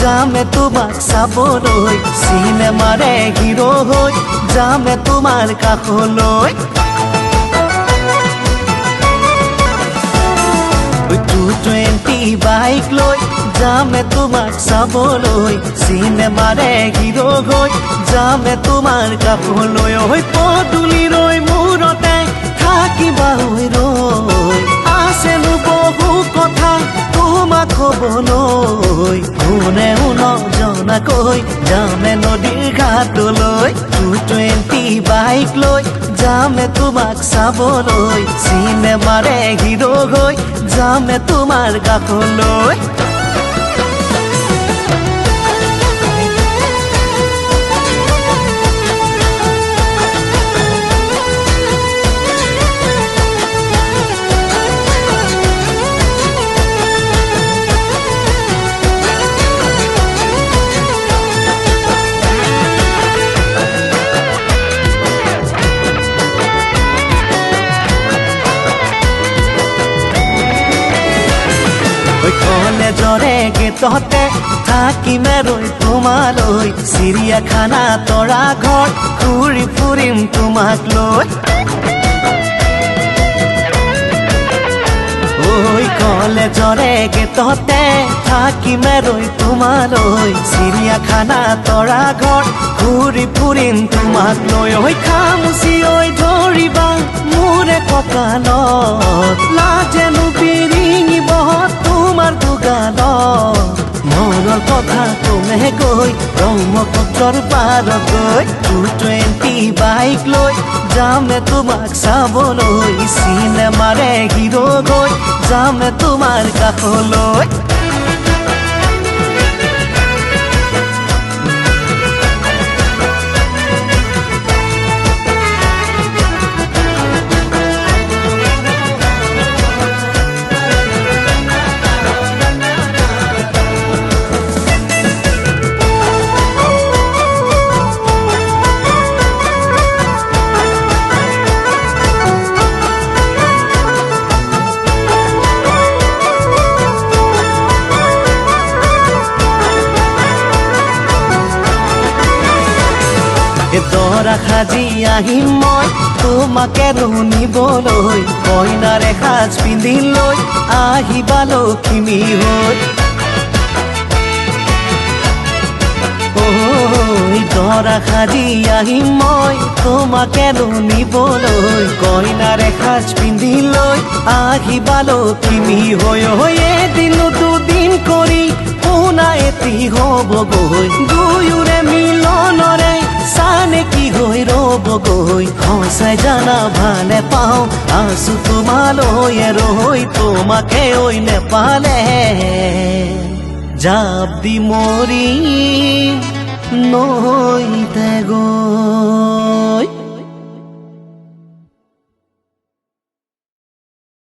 যামে তোমাক চাবলৈ চিনেমাৰে হিৰো হৈ যামে তোমাৰ কাষলৈ 220 বাইক লৈ যামে তোমাক চাবলৈ চিনেমাৰে হিৰো হৈ যামে তোমাৰ কাষলৈ ঐ পদূলি ৰৈ মূৰতে থাকিবা হৈ ৰৈ আছেনো বহু কথা তোমাক ক'বলৈ কোনেও নজনাকৈ যামে নদীৰ ঘাটলৈ 220 বাইক লৈ যামে তোমাক চাবলৈ চিনেমাৰে হিৰো হৈ যামে তোমাৰ কাষলৈ কলেজৰে গেটতে থাকিমে ৰৈ তোমালৈ চিৰিয়াখানা তৰা ঘৰ ঘূৰি ফুৰিম তোমাক লৈ ঐ কলেজৰে গেটতে থাকিমে ৰৈ তোমালৈ চিৰিয়াখানা তৰা ঘৰ ঘূৰি ফুৰিম তোমাক লৈ ঐ খামুচি ঐ ধৰিবা মোৰে কঁকালত লাজেনো বিৰিঙিব তোমাৰ দুগালত মনৰ কথা তুমি গৈ ব্ৰহ্মপুত্ৰৰ পাৰত গৈ 220 বাইক লৈ যামে তোমাক চাবলৈ চিনেমাৰে হিৰো হৈ যামে তোমাৰ কাষলৈ দৰা সাজি আহিম মই তোমাকে নিবলৈ কইনাৰে সাজ পিন্ধি লৈ আহিবা লখিমী হৈ দৰা সাজি আহিম মই তোমাকে নিবলৈ কইনাৰে সাজ পিন্ধি লৈ আহিবা লখিমী হৈ এদিন দুদিন কৰি শুনা এটি হ'বগৈ দুয়োৰে মিলনৰে চানে কি হৈ ৰ'বগৈ সঁচাই জানা ভালে পাওঁ আছো তোমালৈ ৰৈ তোমাকে ঐ নেপালে জাপ দি মৰি নৈতে গৈ